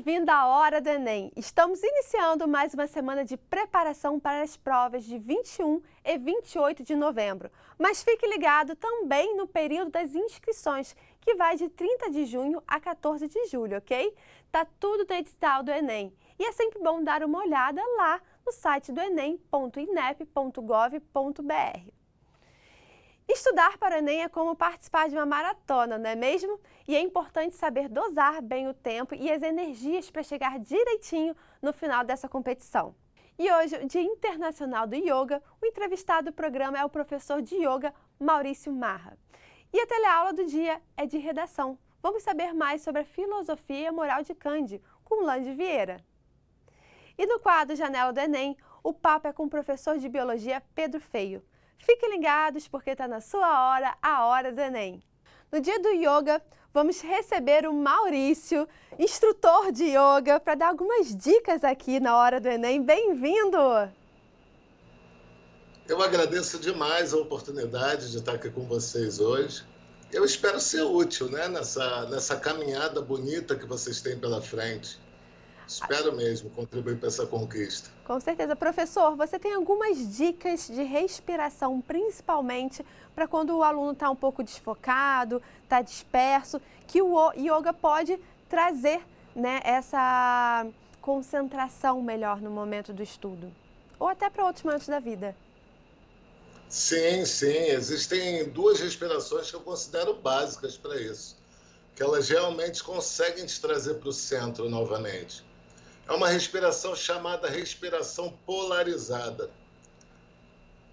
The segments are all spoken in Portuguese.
bem-vindo à Hora do Enem! Estamos iniciando mais uma semana de preparação para as provas de 21 e 28 de novembro. Mas fique ligado também no período das inscrições, que vai de 30 de junho a 14 de julho, ok? Tá tudo no edital do Enem. E é sempre bom dar uma olhada lá no site do enem.inep.gov.br. Estudar para o Enem é como participar de uma maratona, não é mesmo? E é importante saber dosar bem o tempo e as energias para chegar direitinho no final dessa competição. E hoje, o Dia Internacional do Yoga, o entrevistado do programa é o professor de Yoga Maurício Marra. E a teleaula do dia é de redação. Vamos saber mais sobre a filosofia e a moral de Cândido, com Lande Vieira. E no quadro Janela do Enem, o papo é com o professor de Biologia Pedro Feio. Fiquem ligados porque está na sua hora, a Hora do Enem. No dia do Yoga, vamos receber o Maurício, instrutor de Yoga, para dar algumas dicas aqui na Hora do Enem. Bem-vindo! Eu agradeço demais a oportunidade de estar aqui com vocês hoje. Eu espero ser útil, né, nessa caminhada bonita que vocês têm pela frente. Espero mesmo contribuir para essa conquista. Com certeza. Professor, você tem algumas dicas de respiração, principalmente para quando o aluno está um pouco desfocado, está disperso, que o yoga pode trazer, né, essa concentração melhor no momento do estudo? Ou até para outros momentos da vida? Sim. Existem duas respirações que eu considero básicas para isso, que elas realmente conseguem te trazer para o centro novamente. É uma respiração chamada respiração polarizada,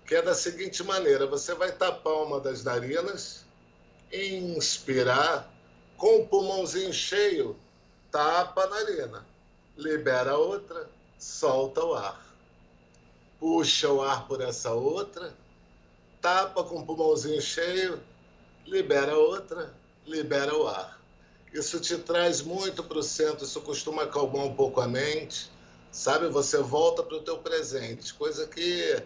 que é da seguinte maneira: você vai tapar uma das narinas, inspirar, com o pulmãozinho cheio, tapa a narina, libera a outra, solta o ar. Puxa o ar por essa outra, tapa com o pulmãozinho cheio, libera a outra, libera o ar. Isso te traz muito para o centro, isso costuma acalmar um pouco a mente, sabe? Você volta para o teu presente, coisa que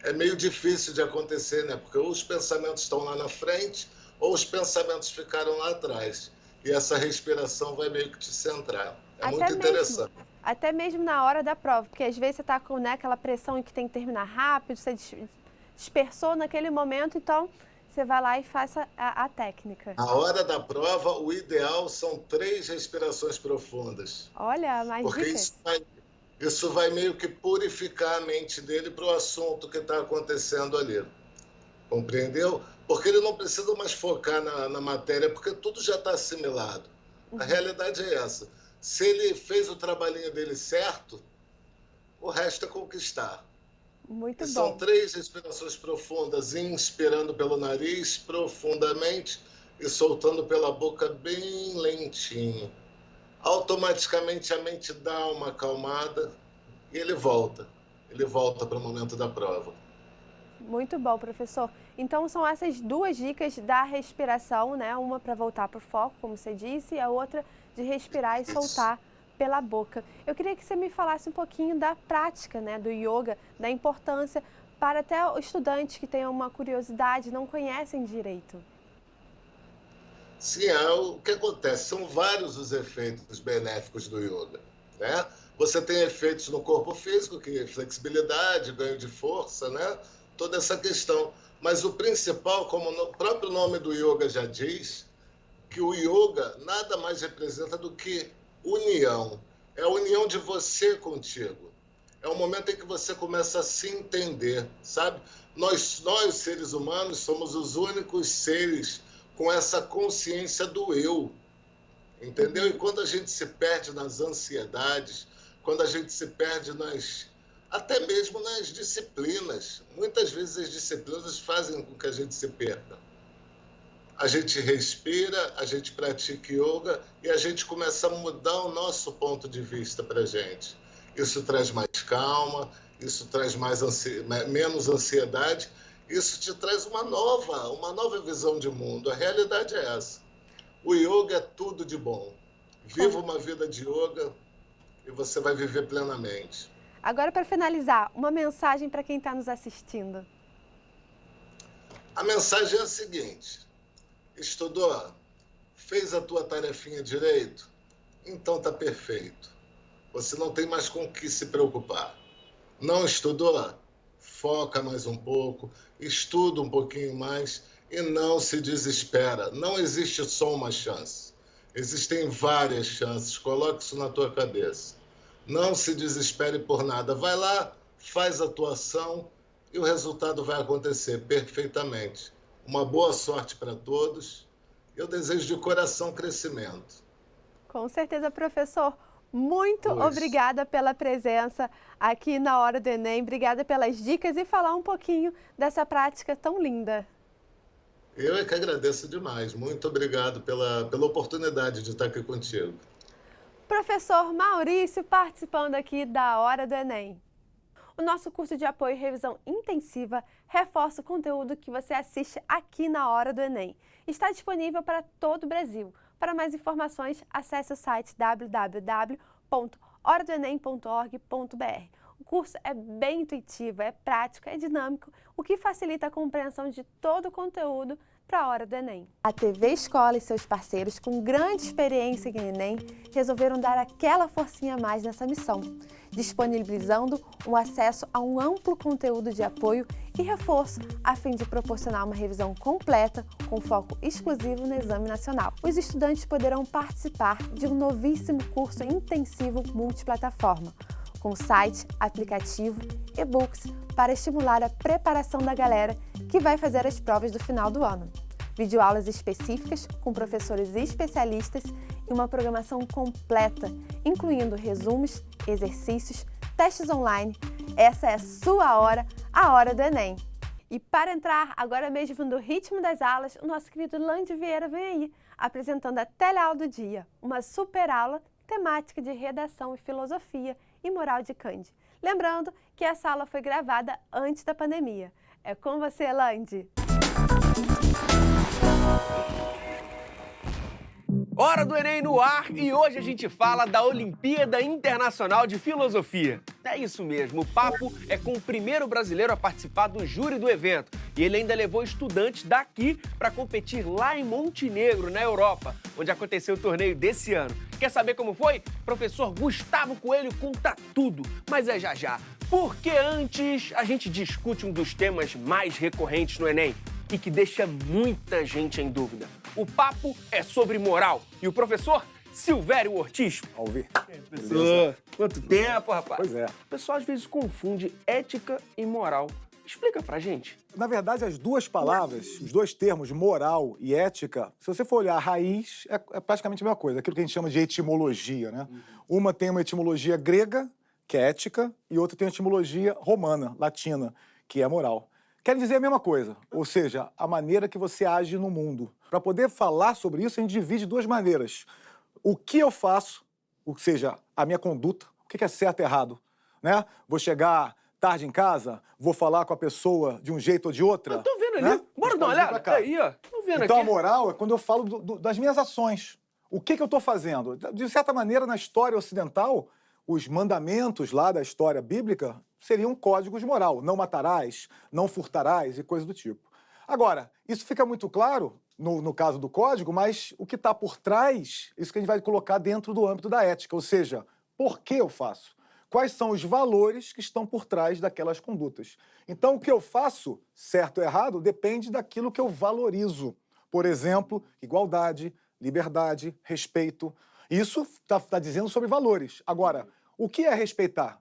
é meio difícil de acontecer, né? Porque ou os pensamentos estão lá na frente, ou os pensamentos ficaram lá atrás. E essa respiração vai meio que te centrar. É muito interessante. Até mesmo na hora da prova, porque às vezes você está com, né, aquela pressão em que tem que terminar rápido, você dispersou naquele momento, então você vai lá e faça a técnica. Na hora da prova, o ideal são 3 respirações profundas. Olha, mais dicas. Isso vai meio que purificar a mente dele para o assunto que está acontecendo ali. Compreendeu? Porque ele não precisa mais focar na matéria, porque tudo já está assimilado. A realidade é essa. Se ele fez o trabalhinho dele certo, o resto é conquistar. Muito bom. São 3 respirações profundas, inspirando pelo nariz profundamente e soltando pela boca bem lentinho. Automaticamente a mente dá uma acalmada e ele volta para o momento da prova. Muito bom, professor. Então são essas 2 dicas da respiração, né? Uma para voltar para o foco, como você disse, e a outra de respirar e soltar pela boca. Eu queria que você me falasse um pouquinho da prática, né, do yoga, da importância para até estudantes que tenham uma curiosidade e não conhecem direito. Sim, o que acontece? São vários os efeitos benéficos do yoga, né? Você tem efeitos no corpo físico, que é flexibilidade, ganho de força, né? Toda essa questão. Mas o principal, como o próprio nome do yoga já diz, que o yoga nada mais representa do que união. É a união de você contigo. É o momento em que você começa a se entender, sabe? Nós seres humanos, somos os únicos seres com essa consciência do eu, entendeu? E quando a gente se perde nas ansiedades, quando a gente se perde até mesmo nas disciplinas, muitas vezes as disciplinas fazem com que a gente se perca. A gente respira, a gente pratica yoga e a gente começa a mudar o nosso ponto de vista para a gente. Isso traz mais calma, isso traz menos ansiedade, isso te traz uma nova visão de mundo. A realidade é essa. O yoga é tudo de bom. Viva uma vida de yoga e você vai viver plenamente. Agora, para finalizar, uma mensagem para quem está nos assistindo. A mensagem é a seguinte: estudou? Fez a tua tarefinha direito? Então está perfeito. Você não tem mais com o que se preocupar. Não estudou? Foca mais um pouco, estuda um pouquinho mais e não se desespera. Não existe só uma chance. Existem várias chances. Coloque isso na tua cabeça. Não se desespere por nada. Vai lá, faz a tua ação e o resultado vai acontecer perfeitamente. Uma boa sorte para todos. Eu desejo de coração crescimento. Com certeza, professor. Muito Pois. obrigada pela presença aqui na Hora do Enem. Obrigada pelas dicas e falar um pouquinho dessa prática tão linda. Eu é que agradeço demais. Muito obrigado pela oportunidade de estar aqui contigo. Professor Maurício participando aqui da Hora do Enem. O nosso curso de apoio e revisão intensiva reforça o conteúdo que você assiste aqui na Hora do Enem. Está disponível para todo o Brasil. Para mais informações, acesse o site www.horadoenem.org.br. O curso é bem intuitivo, é prático, é dinâmico, o que facilita a compreensão de todo o conteúdo para a Hora do Enem. A TV Escola e seus parceiros, com grande experiência em Enem, resolveram dar aquela forcinha a mais nessa missão, disponibilizando o acesso a um amplo conteúdo de apoio e reforço, a fim de proporcionar uma revisão completa com foco exclusivo no Exame Nacional. Os estudantes poderão participar de um novíssimo curso intensivo multiplataforma, com site, aplicativo, e-books, para estimular a preparação da galera que vai fazer as provas do final do ano. Videoaulas específicas com professores especialistas e uma programação completa, incluindo resumos, exercícios, testes online. Essa é a sua hora, a Hora do Enem. E para entrar agora mesmo no ritmo das aulas, o nosso querido Lande Vieira vem aí, apresentando a teleaula do dia, uma super aula temática de redação e filosofia e moral de Cândido. Lembrando que essa aula foi gravada antes da pandemia. É com você, Lande! Hora do Enem no ar e hoje a gente fala da Olimpíada Internacional de Filosofia. É isso mesmo, o papo é com o primeiro brasileiro a participar do júri do evento e ele ainda levou estudantes daqui para competir lá em Montenegro, na Europa, onde aconteceu o torneio desse ano. Quer saber como foi? Professor Gustavo Coelho conta tudo, mas é já já. Porque antes a gente discute um dos temas mais recorrentes no Enem e que deixa muita gente em dúvida. O papo é sobre moral e o professor Silvério Ortiz. Alvi. Professor, quanto tempo, rapaz? Pois é. O pessoal às vezes confunde ética e moral. Explica pra gente. Na verdade, as duas palavras, os dois termos, moral e ética, se você for olhar a raiz, é praticamente a mesma coisa, aquilo que a gente chama de etimologia, né? Uma tem uma etimologia grega, que é ética, e outra tem uma etimologia romana, latina, que é moral. Querem dizer a mesma coisa, ou seja, a maneira que você age no mundo. Para poder falar sobre isso, a gente divide de duas maneiras. O que eu faço, ou seja, a minha conduta, o que é certo e errado, né? Vou chegar tarde em casa, vou falar com a pessoa de um jeito ou de outra. Eu tô vendo ali. Né? Bora dar uma olhada? Aí, ó. Tô vendo então, aqui. a moral é quando eu falo das minhas ações. O que eu estou fazendo? De certa maneira, na história ocidental, os mandamentos lá da história bíblica seriam códigos de moral. Não matarás, não furtarás e coisas do tipo. Agora, isso fica muito claro no caso do código, mas o que está por trás, isso que a gente vai colocar dentro do âmbito da ética, ou seja, por que eu faço? Quais são os valores que estão por trás daquelas condutas? Então, o que eu faço, certo ou errado, depende daquilo que eu valorizo. Por exemplo, igualdade, liberdade, respeito. Isso está dizendo sobre valores. Agora, o que é respeitar?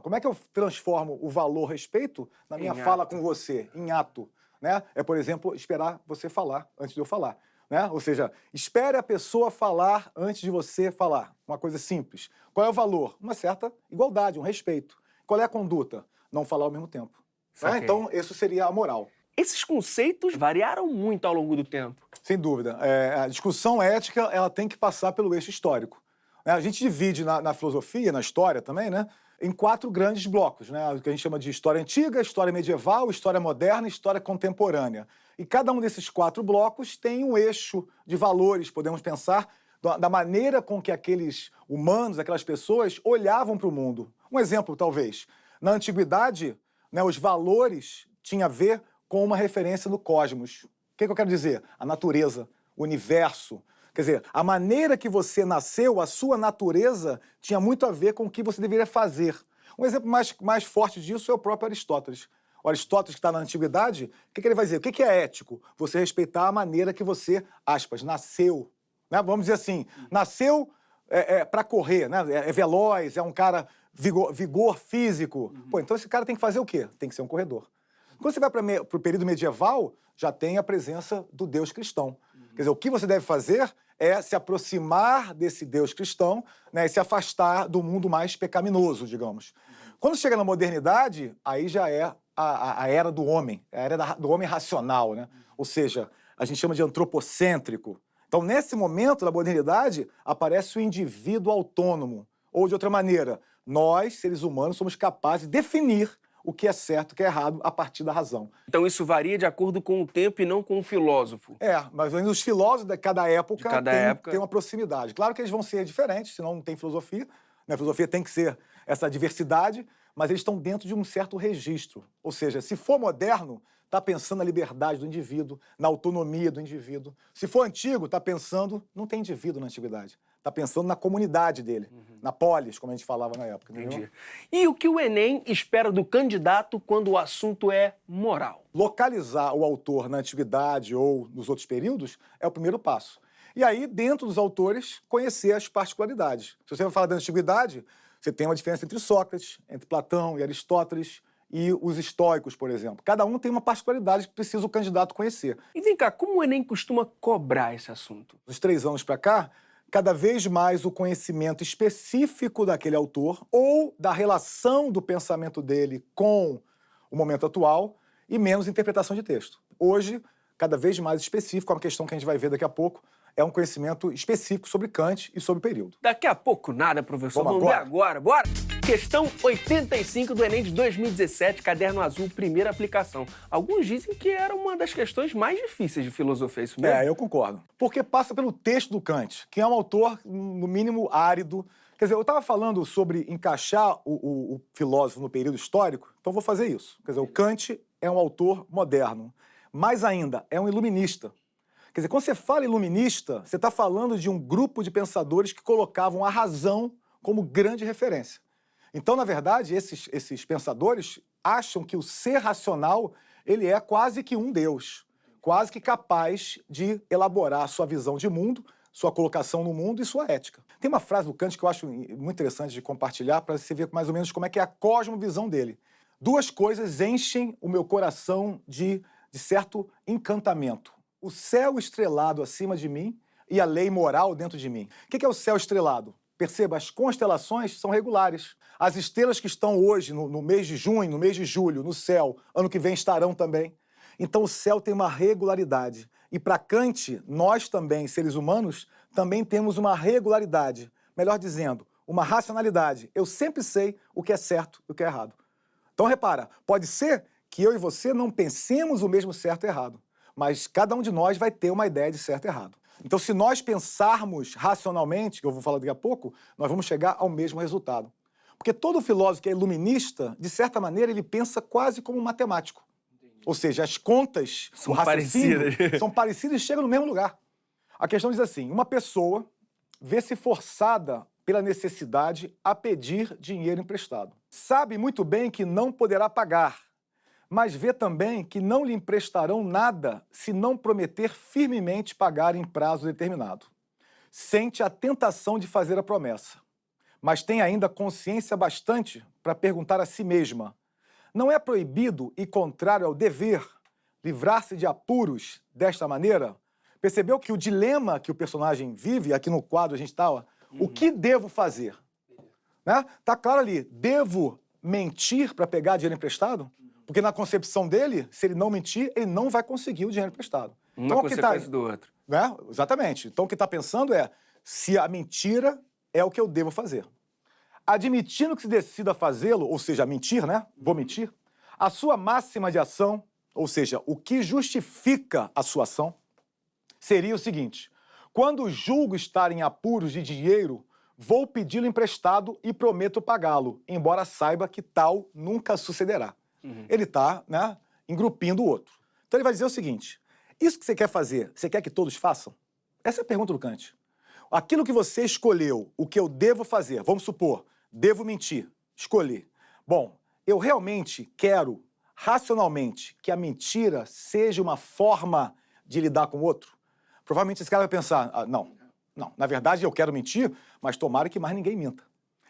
Como é que eu transformo o valor respeito na minha fala com você, em ato? Né? É, por exemplo, esperar você falar antes de eu falar. Né? Ou seja, espere a pessoa falar antes de você falar. Uma coisa simples. Qual é o valor? Uma certa igualdade, um respeito. Qual é a conduta? Não falar ao mesmo tempo. Né? Então, isso seria a moral. Esses conceitos variaram muito ao longo do tempo. Sem dúvida. A discussão ética ela tem que passar pelo eixo histórico. A gente divide na filosofia, na história também, né, em 4 grandes blocos, né, o que a gente chama de história antiga, história medieval, história moderna e história contemporânea. E cada um desses 4 blocos tem um eixo de valores, podemos pensar, da maneira com que aqueles humanos, aquelas pessoas, olhavam para o mundo. Um exemplo, talvez. Na antiguidade, né, os valores tinham a ver com uma referência no cosmos. O que eu quero dizer? A natureza, o universo. Quer dizer, a maneira que você nasceu, a sua natureza, tinha muito a ver com o que você deveria fazer. Um exemplo mais forte disso é o próprio Aristóteles. O Aristóteles, que está na Antiguidade, o que ele vai dizer? O que é ético? Você respeitar a maneira que você, aspas, nasceu. Né? Vamos dizer assim, nasceu para correr, né? É veloz, é um cara vigor físico. Pô, então esse cara tem que fazer o quê? Tem que ser um corredor. Quando você vai para o período medieval, já tem a presença do Deus cristão. Quer dizer, o que você deve fazer é se aproximar desse Deus cristão, né, e se afastar do mundo mais pecaminoso, digamos. Quando chega na modernidade, aí já é a era do homem, a era do homem racional, né? Ou seja, a gente chama de antropocêntrico. Então, nesse momento da modernidade, aparece o indivíduo autônomo. Ou, de outra maneira, nós, seres humanos, somos capazes de definir o que é certo e o que é errado a partir da razão. Então isso varia de acordo com o tempo e não com o filósofo. Mas os filósofos de cada época têm uma proximidade. Claro que eles vão ser diferentes, senão não tem filosofia. Né? A filosofia tem que ser essa diversidade, mas eles estão dentro de um certo registro. Ou seja, se for moderno, está pensando na liberdade do indivíduo, na autonomia do indivíduo. Se for antigo, está pensando... Não tem indivíduo na antiguidade. Está pensando na comunidade dele, na polis, como a gente falava na época. Entendeu? Entendi. E o que o Enem espera do candidato quando o assunto é moral? Localizar o autor na antiguidade ou nos outros períodos é o primeiro passo. E aí, dentro dos autores, conhecer as particularidades. Se você vai falar da antiguidade, você tem uma diferença entre Sócrates, entre Platão e Aristóteles e os estoicos, por exemplo. Cada um tem uma particularidade que precisa o candidato conhecer. E vem cá, como o Enem costuma cobrar esse assunto? Dos 3 anos para cá, cada vez mais o conhecimento específico daquele autor ou da relação do pensamento dele com o momento atual e menos interpretação de texto. Hoje, cada vez mais específico, é uma questão que a gente vai ver daqui a pouco, é um conhecimento específico sobre Kant e sobre o período. Daqui a pouco nada, professor. Vamos ver agora. Bora! Questão 85 do Enem de 2017, caderno azul, primeira aplicação. Alguns dizem que era uma das questões mais difíceis de filosofia, isso mesmo? Eu concordo. Porque passa pelo texto do Kant, que é um autor, no mínimo, árido. Quer dizer, eu estava falando sobre encaixar o filósofo no período histórico, então vou fazer isso. Quer dizer, o Kant é um autor moderno. Mais ainda, é um iluminista. Quer dizer, quando você fala iluminista, você está falando de um grupo de pensadores que colocavam a razão como grande referência. Então, na verdade, esses pensadores acham que o ser racional ele é quase que um Deus, quase que capaz de elaborar a sua visão de mundo, sua colocação no mundo e sua ética. Tem uma frase do Kant que eu acho muito interessante de compartilhar para você ver mais ou menos como é que é a cosmovisão dele. 2 coisas enchem o meu coração de certo encantamento. O céu estrelado acima de mim e a lei moral dentro de mim. O que é o céu estrelado? Perceba, as constelações são regulares. As estrelas que estão hoje, no mês de junho, no mês de julho, no céu, ano que vem estarão também. Então o céu tem uma regularidade. E para Kant, nós também, seres humanos, também temos uma regularidade. Melhor dizendo, uma racionalidade. Eu sempre sei o que é certo e o que é errado. Então repara, pode ser que eu e você não pensemos o mesmo certo e errado, mas cada um de nós vai ter uma ideia de certo e errado. Então, se nós pensarmos racionalmente, que eu vou falar daqui a pouco, nós vamos chegar ao mesmo resultado. Porque todo filósofo que é iluminista, de certa maneira, ele pensa quase como um matemático. Ou seja, as contas, são o raciocínio, parecidas. são parecidas e chegam no mesmo lugar. A questão diz assim, uma pessoa vê-se forçada pela necessidade a pedir dinheiro emprestado. Sabe muito bem que não poderá pagar, mas vê também que não lhe emprestarão nada se não prometer firmemente pagar em prazo determinado. Sente a tentação de fazer a promessa, mas tem ainda consciência bastante para perguntar a si mesma: não é proibido e contrário ao dever livrar-se de apuros desta maneira? Percebeu que o dilema que o personagem vive, aqui no quadro a gente está, o que devo fazer? Né? Tá claro ali, devo mentir para pegar dinheiro emprestado? Porque na concepção dele, se ele não mentir, ele não vai conseguir o dinheiro emprestado. Uma então, consequência do outro. Né? Exatamente. Então o que está pensando é, se a mentira é o que eu devo fazer. Admitindo que se decida fazê-lo, ou seja, mentir, né? Vou mentir, a sua máxima de ação, ou seja, o que justifica a sua ação, seria o seguinte: quando julgo estar em apuros de dinheiro, vou pedi-lo emprestado e prometo pagá-lo, embora saiba que tal nunca sucederá. Ele está, né, engrupindo o outro. Então ele vai dizer o seguinte: isso que você quer fazer, você quer que todos façam? Essa é a pergunta do Kant. Aquilo que você escolheu, o que eu devo fazer, vamos supor, devo mentir, escolhi. Bom, eu realmente quero, racionalmente, que a mentira seja uma forma de lidar com o outro? Provavelmente esse cara vai pensar, não, na verdade eu quero mentir, mas tomara que mais ninguém minta.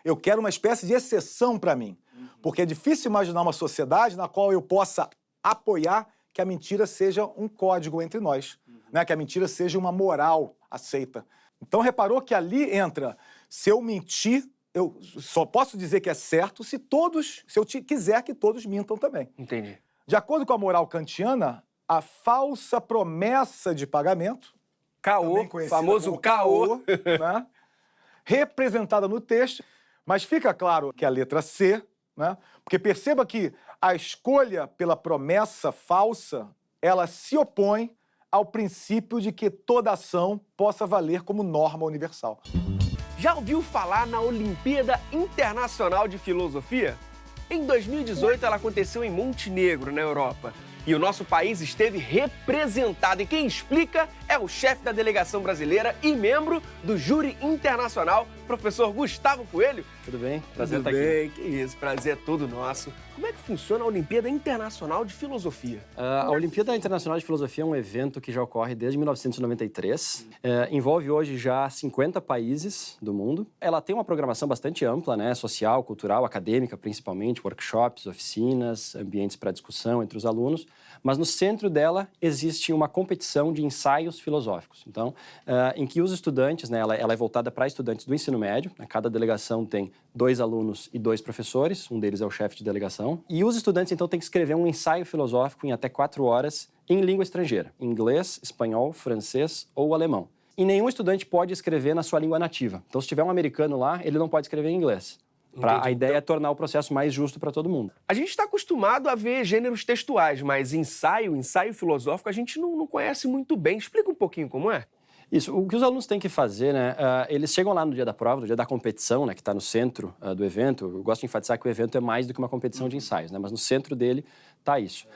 Eu quero uma espécie de exceção para mim, porque é difícil imaginar uma sociedade na qual eu possa apoiar que a mentira seja um código entre nós, né? Que a mentira seja uma moral aceita. Então, reparou que ali entra, se eu mentir, eu só posso dizer que é certo se eu quiser que todos mintam também. Entendi. De acordo com a moral kantiana, a falsa promessa de pagamento, Caô, famoso caô, né? Representada no texto, mas fica claro que a letra C, né? Porque perceba que a escolha pela promessa falsa, ela se opõe ao princípio de que toda ação possa valer como norma universal. Já ouviu falar na Olimpíada Internacional de Filosofia? Em 2018, ela aconteceu em Montenegro, na Europa. E o nosso país esteve representado. E quem explica é o chefe da delegação brasileira e membro do júri internacional, professor Gustavo Coelho. Tudo bem? Prazer estar aqui. Tudo bem, aqui. que isso, prazer é todo nosso. Como é que funciona a Olimpíada Internacional de Filosofia? A Olimpíada Internacional de Filosofia é um evento que já ocorre desde 1993. Envolve hoje já 50 países do mundo. Ela tem uma programação bastante ampla, né? Social, cultural, acadêmica principalmente, workshops, oficinas, ambientes para discussão entre os alunos. Mas no centro dela existe uma competição de ensaios filosóficos. Então, em que os estudantes, né, ela é voltada para estudantes do ensino médio, né, cada delegação tem 2 alunos e 2 professores, um deles é o chefe de delegação, e os estudantes, então, têm que escrever um ensaio filosófico em até 4 horas em língua estrangeira, inglês, espanhol, francês ou alemão. E nenhum estudante pode escrever na sua língua nativa. Então, se tiver um americano lá, ele não pode escrever em inglês. A ideia é tornar o processo mais justo para todo mundo. A gente está acostumado a ver gêneros textuais, mas ensaio filosófico, a gente não conhece muito bem. Explica um pouquinho como é. Isso, o que os alunos têm que fazer, né? Eles chegam lá no dia da prova, no dia da competição, né, que está no centro do evento. Eu gosto de enfatizar que o evento é mais do que uma competição de ensaios, né? Mas no centro dele está isso.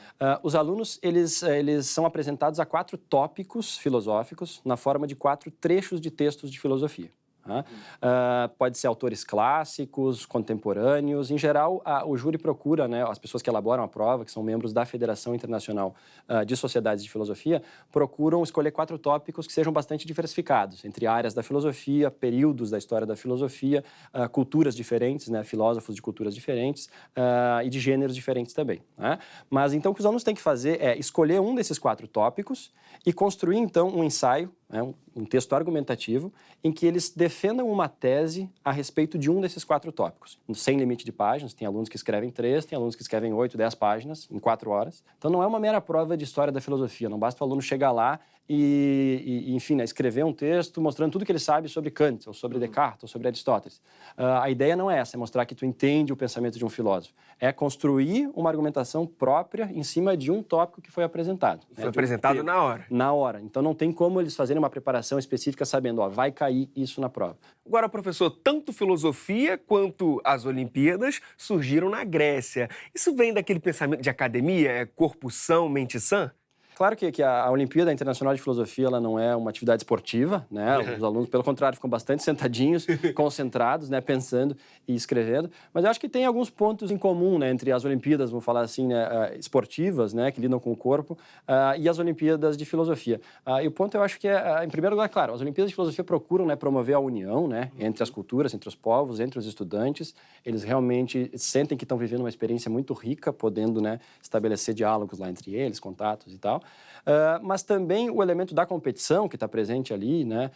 Os alunos, eles são apresentados a 4 tópicos filosóficos na forma de 4 trechos de textos de filosofia. Pode ser autores clássicos, contemporâneos. Em geral, o júri procura, né, as pessoas que elaboram a prova, que são membros da Federação Internacional de Sociedades de Filosofia, procuram escolher 4 tópicos que sejam bastante diversificados, entre áreas da filosofia, períodos da história da filosofia, culturas diferentes, né, filósofos de culturas diferentes e de gêneros diferentes também, né? Mas então o que os alunos têm que fazer é escolher um desses 4 tópicos e construir então um ensaio, né, um texto argumentativo, em que eles defendam uma tese a respeito de um desses 4 tópicos. Sem limite de páginas, tem alunos que escrevem 3, tem alunos que escrevem 8, 10 páginas em 4 horas. Então não é uma mera prova de história da filosofia, não basta o aluno chegar lá enfim, né, escrever um texto mostrando tudo que ele sabe sobre Kant, ou sobre Descartes, ou sobre Aristóteles. A ideia não é essa, é mostrar que tu entende o pensamento de um filósofo. É construir uma argumentação própria em cima de um tópico que foi apresentado. Foi apresentado na hora. Na hora. Então não tem como eles fazerem uma preparação específica sabendo, vai cair isso na prova. Agora, professor, tanto filosofia quanto as Olimpíadas surgiram na Grécia. Isso vem daquele pensamento de academia, corpo são, mente sã? Claro que a Olimpíada Internacional de Filosofia ela não é uma atividade esportiva, né? Os alunos, pelo contrário, ficam bastante sentadinhos, concentrados, né? Pensando e escrevendo. Mas eu acho que tem alguns pontos em comum, né? Entre as Olimpíadas, vamos falar assim, né? Esportivas, né? Que lidam com o corpo, e as Olimpíadas de Filosofia. E o ponto eu acho que é, em primeiro lugar, claro, as Olimpíadas de Filosofia procuram, né? Promover a união, né? Entre as culturas, entre os povos, entre os estudantes. Eles realmente sentem que estão vivendo uma experiência muito rica, podendo, né? Estabelecer diálogos lá entre eles, contatos e tal. Mas também o elemento da competição que está presente ali, né?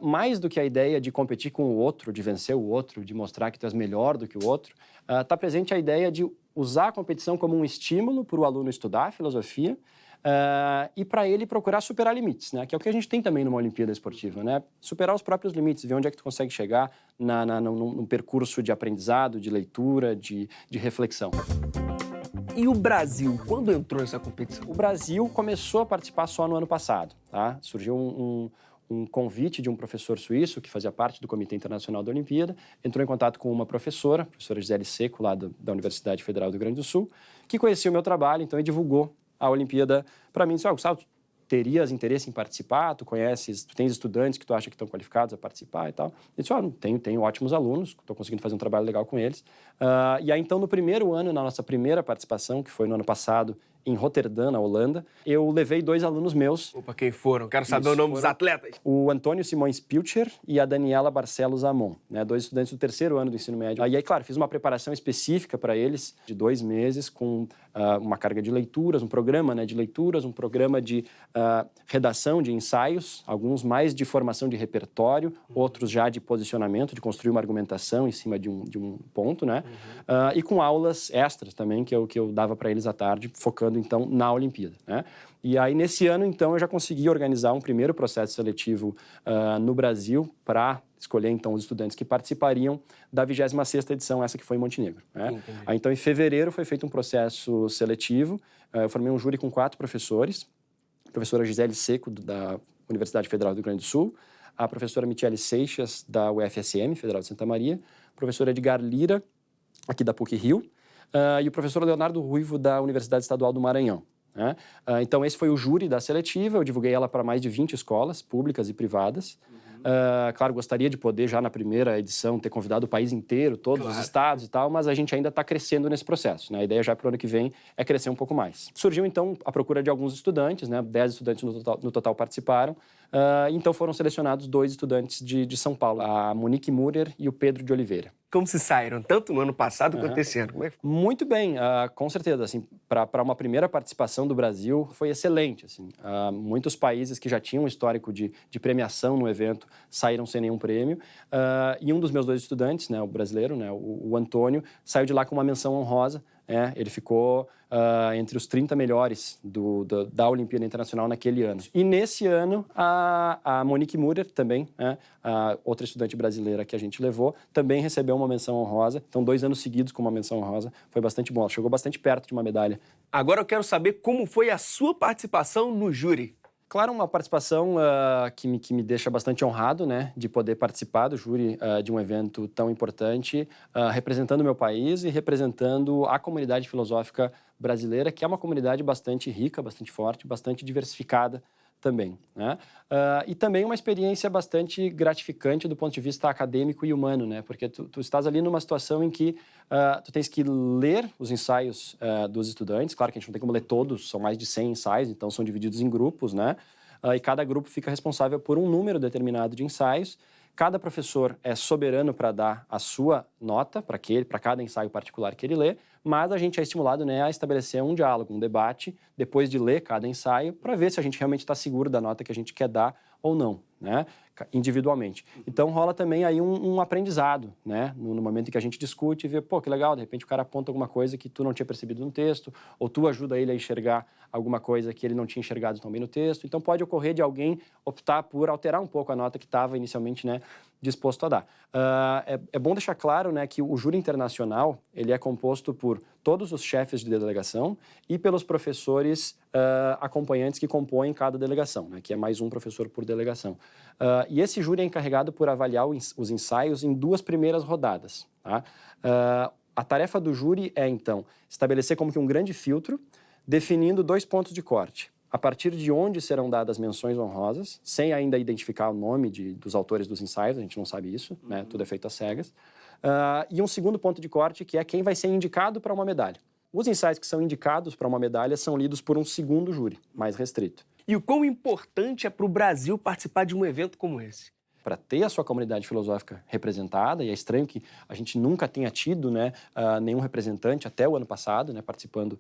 Mais do que a ideia de competir com o outro, de vencer o outro, de mostrar que tu és melhor do que o outro, está presente a ideia de usar a competição como um estímulo para o aluno estudar filosofia e para ele procurar superar limites, né? Que é o que a gente tem também numa Olimpíada esportiva, né? Superar os próprios limites, ver onde é que tu consegue chegar num percurso de aprendizado, de leitura, de reflexão. E o Brasil, quando entrou nessa competição? O Brasil começou a participar só no ano passado, tá? Surgiu um convite de um professor suíço que fazia parte do Comitê Internacional da Olimpíada, entrou em contato com uma professora, a professora Gisele Seco, lá da Universidade Federal do Rio Grande do Sul, que conhecia o meu trabalho, então, e divulgou a Olimpíada para mim. Disse, Gustavo, terias interesse em participar? Tu tens estudantes que tu acha que estão qualificados a participar e tal? Eu disse, tenho ótimos alunos, estou conseguindo fazer um trabalho legal com eles. E aí, então, no primeiro ano, na nossa primeira participação, que foi no ano passado, em Roterdã, na Holanda, eu levei 2 alunos meus. Opa, quem foram? Quero saber o nome dos atletas. O Antônio Simões Pilcher e a Daniela Barcelos Amon, né? 2 estudantes do 3º ano do ensino médio. E aí, claro, fiz uma preparação específica para eles, de 2 meses, com uma carga de leituras, um programa, né, de leituras, um programa de redação de ensaios, alguns mais de formação de repertório, outros já de posicionamento, de construir uma argumentação em cima de um ponto, né? E com aulas extras também, que eu dava para eles à tarde, focando, então, na Olimpíada, né? E aí, nesse ano, então, eu já consegui organizar um primeiro processo seletivo no Brasil para escolher, então, os estudantes que participariam da 26ª edição, essa que foi em Montenegro, né? Aí, então, em fevereiro, foi feito um processo seletivo. Eu formei um júri com 4 professores. A professora Gisele Seco, da Universidade Federal do Rio Grande do Sul, a professora Michele Seixas, da UFSM, Federal de Santa Maria, a professora Edgar Lira, aqui da PUC-Rio, e o professor Leonardo Ruivo, da Universidade Estadual do Maranhão. Né? Então, esse foi o júri da seletiva. Eu divulguei ela para mais de 20 escolas, públicas e privadas. Claro, gostaria de poder, já na primeira edição, ter convidado o país inteiro, todos os estados e tal, mas a gente ainda está crescendo nesse processo, né? A ideia já para o ano que vem é crescer um pouco mais. Surgiu, então, a procura de alguns estudantes, né? 10 estudantes no total participaram. Então, foram selecionados 2 estudantes de São Paulo, a Monique Murer e o Pedro de Oliveira. Como se saíram, tanto no ano passado quanto esse ano? Como é que... Muito bem, com certeza. Assim, para uma primeira participação do Brasil, foi excelente. Assim. Muitos países que já tinham um histórico de premiação no evento saíram sem nenhum prêmio. E um dos meus 2 estudantes, né, o brasileiro, né, o Antônio, saiu de lá com uma menção honrosa. Ele ficou entre os 30 melhores da Olimpíada Internacional naquele ano. E nesse ano, a Monique Murer também, a outra estudante brasileira que a gente levou, também recebeu uma menção honrosa. Então, 2 anos seguidos com uma menção honrosa. Foi bastante bom. Ela chegou bastante perto de uma medalha. Agora eu quero saber como foi a sua participação no júri. Claro, uma participação que me deixa bastante honrado, né, de poder participar do júri de um evento tão importante, representando o meu país e representando a comunidade filosófica brasileira, que é uma comunidade bastante rica, bastante forte, bastante diversificada também, né? E também uma experiência bastante gratificante do ponto de vista acadêmico e humano, né? Porque tu estás ali numa situação em que tu tens que ler os ensaios dos estudantes. Claro que a gente não tem como ler todos, são mais de 100 ensaios, então são divididos em grupos, né? E cada grupo fica responsável por um número determinado de ensaios. Cada professor é soberano para dar a sua nota para cada ensaio particular que ele lê, mas a gente é estimulado, né, a estabelecer um diálogo, um debate, depois de ler cada ensaio, para ver se a gente realmente está seguro da nota que a gente quer dar ou não, né, individualmente. Então rola também aí um aprendizado, né, no momento em que a gente discute e vê, pô, que legal, de repente o cara aponta alguma coisa que tu não tinha percebido no texto, ou tu ajuda ele a enxergar alguma coisa que ele não tinha enxergado tão bem no texto. Então pode ocorrer de alguém optar por alterar um pouco a nota que estava inicialmente, né, disposto a dar. É bom deixar claro, né, que o júri internacional ele é composto por todos os chefes de delegação e pelos professores acompanhantes que compõem cada delegação, né, que é mais um professor por delegação. E esse júri é encarregado por avaliar os ensaios em 2 primeiras rodadas. Tá? A tarefa do júri é, então, estabelecer como que um grande filtro, definindo 2 pontos de corte. A partir de onde serão dadas menções honrosas, sem ainda identificar o nome dos autores dos ensaios, a gente não sabe isso, né? Tudo é feito às cegas. E um segundo ponto de corte, que é quem vai ser indicado para uma medalha. Os ensaios que são indicados para uma medalha são lidos por um segundo júri, mais restrito. E o quão importante é para o Brasil participar de um evento como esse? Para ter a sua comunidade filosófica representada, e é estranho que a gente nunca tenha tido, né, nenhum representante até o ano passado, né, participando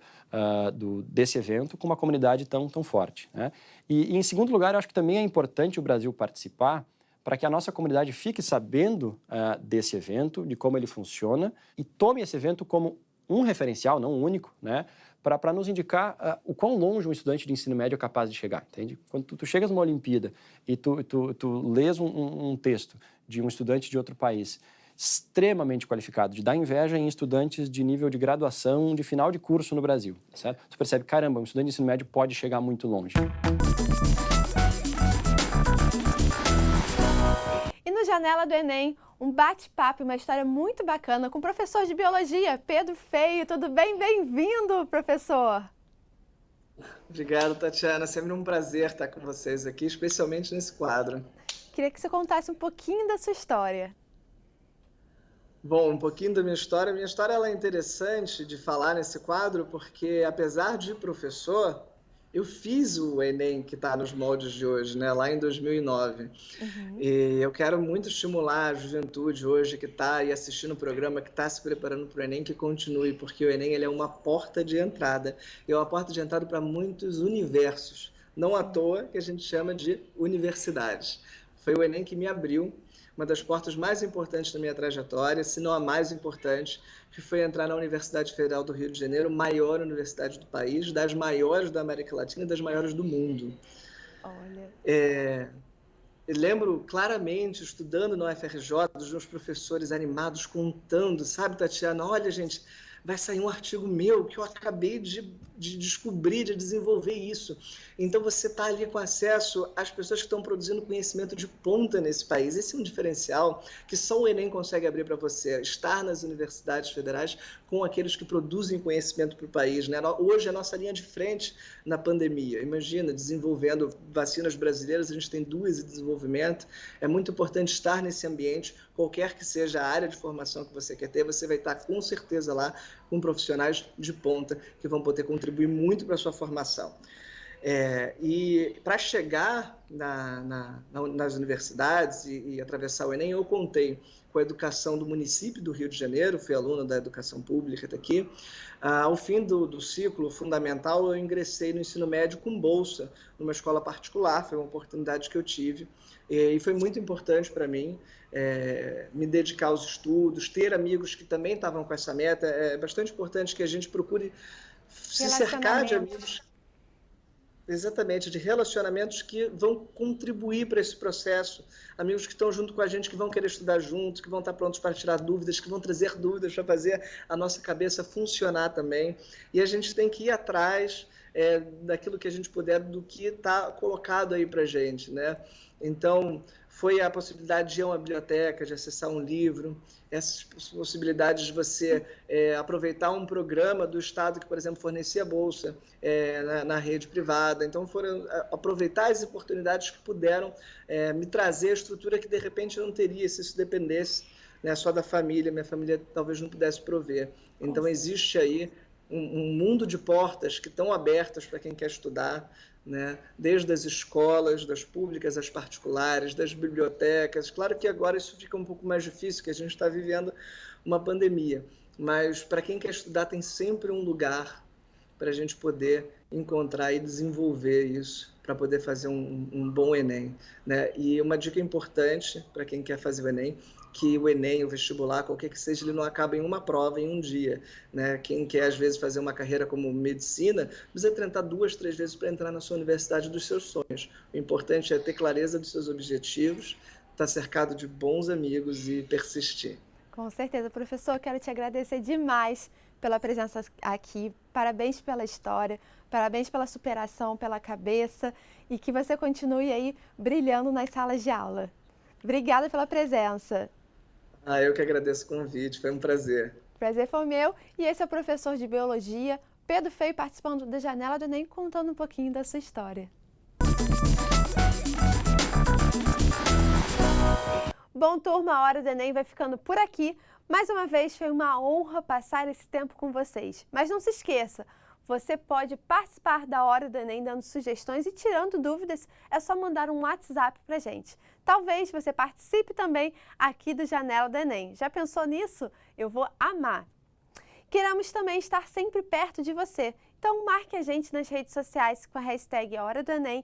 desse evento com uma comunidade tão forte, né? E em segundo lugar, eu acho que também é importante o Brasil participar para que a nossa comunidade fique sabendo desse evento, de como ele funciona, e tome esse evento como um referencial, não único, né, para nos indicar o quão longe um estudante de ensino médio é capaz de chegar, entende? Quando tu chegas numa Olimpíada e tu lês um texto de um estudante de outro país extremamente qualificado, de dar inveja em estudantes de nível de graduação, de final de curso no Brasil, certo? Tu percebe, caramba, um estudante de ensino médio pode chegar muito longe. E no Janela do Enem, um bate-papo e uma história muito bacana com o professor de biologia, Pedro Feio. Tudo bem? Bem-vindo, professor! Obrigado, Tatiana. Sempre um prazer estar com vocês aqui, especialmente nesse quadro. Queria que você contasse um pouquinho da sua história. Bom, um pouquinho da minha história. Minha história ela é interessante de falar nesse quadro porque, apesar de professor, eu fiz o Enem que está nos moldes de hoje, né? Lá em 2009. E eu quero muito estimular a juventude hoje que está aí assistindo o programa, que está se preparando para o Enem, que continue, porque o Enem ele é uma porta de entrada. É uma porta de entrada para muitos universos. Não à toa que a gente chama de universidades. Foi o Enem que me abriu uma das portas mais importantes da minha trajetória, se não a mais importante, que foi entrar na Universidade Federal do Rio de Janeiro, maior universidade do país, das maiores da América Latina e das maiores do mundo. Olha. Eu lembro claramente, estudando na UFRJ, dos meus professores animados contando, sabe, Tatiana? Olha, gente, vai sair um artigo meu que eu acabei de descobrir, de desenvolver isso. Então, você está ali com acesso às pessoas que estão produzindo conhecimento de ponta nesse país. Esse é um diferencial que só o Enem consegue abrir para você, estar nas universidades federais com aqueles que produzem conhecimento para o país, né? Hoje, a nossa linha de frente na pandemia, imagina, desenvolvendo vacinas brasileiras, a gente tem 2 em desenvolvimento. É muito importante estar nesse ambiente, qualquer que seja a área de formação que você quer ter, você vai estar com certeza lá com profissionais de ponta que vão poder contribuir muito para a sua formação. E para chegar nas universidades e atravessar o Enem, eu contei com a educação do município do Rio de Janeiro, fui aluno da educação pública daqui. Ao fim do ciclo fundamental, eu ingressei no ensino médio com bolsa, numa escola particular, foi uma oportunidade que eu tive, e foi muito importante para mim me dedicar aos estudos, ter amigos que também estavam com essa meta. É bastante importante que a gente procure se cercar de amigos. Exatamente, de relacionamentos que vão contribuir para esse processo, amigos que estão junto com a gente, que vão querer estudar juntos, que vão estar prontos para tirar dúvidas, que vão trazer dúvidas para fazer a nossa cabeça funcionar também. E a gente tem que ir atrás daquilo que a gente puder, do que está colocado aí para a gente, né? Então, foi a possibilidade de ir a uma biblioteca, de acessar um livro, essas possibilidades de você aproveitar um programa do Estado que, por exemplo, fornecia bolsa na rede privada. Então, foram aproveitar as oportunidades que puderam me trazer a estrutura que, de repente, eu não teria se isso dependesse, né, só da família. Minha família talvez não pudesse prover. Então, existe aí um mundo de portas que estão abertas para quem quer estudar, né? Desde as escolas, das públicas às particulares, das bibliotecas. Claro que agora isso fica um pouco mais difícil, que a gente está vivendo uma pandemia, mas para quem quer estudar tem sempre um lugar para a gente poder encontrar e desenvolver isso, para poder fazer um bom Enem, né? E uma dica importante para quem quer fazer o Enem, que o Enem, o vestibular, qualquer que seja, ele não acaba em uma prova, em um dia, né? Quem quer, às vezes, fazer uma carreira como medicina, precisa tentar 2, 3 vezes para entrar na sua universidade dos seus sonhos. O importante é ter clareza dos seus objetivos, estar cercado de bons amigos e persistir. Com certeza, professor, quero te agradecer demais pela presença aqui. Parabéns pela história, parabéns pela superação, pela cabeça, e que você continue aí brilhando nas salas de aula. Obrigada pela presença. Eu que agradeço o convite, foi um prazer. Prazer foi meu, e esse é o professor de Biologia, Pedro Feio, participando da Janela do Enem, contando um pouquinho da sua história. Bom, turma, a Hora do Enem vai ficando por aqui. Mais uma vez, foi uma honra passar esse tempo com vocês. Mas não se esqueça, você pode participar da Hora do Enem dando sugestões e tirando dúvidas. É só mandar um WhatsApp pra gente. Talvez você participe também aqui do Janela do Enem. Já pensou nisso? Eu vou amar. Queremos também estar sempre perto de você. Então marque a gente nas redes sociais com a hashtag Hora do Enem,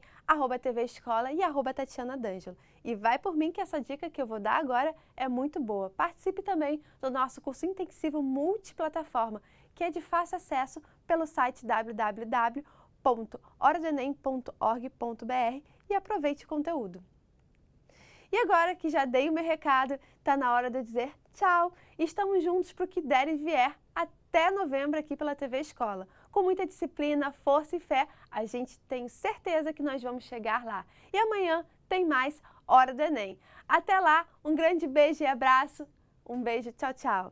@TV Escola e @Tatiana D'Angelo. E vai por mim que essa dica que eu vou dar agora é muito boa. Participe também do nosso curso intensivo multiplataforma, que é de fácil acesso pelo site www.horadoenem.org.br e aproveite o conteúdo. E agora que já dei o meu recado, está na hora de eu dizer tchau. Estamos juntos para o que der e vier até novembro aqui pela TV Escola. Com muita disciplina, força e fé, a gente tem certeza que nós vamos chegar lá. E amanhã tem mais Hora do Enem. Até lá, um grande beijo e abraço. Um beijo, tchau, tchau.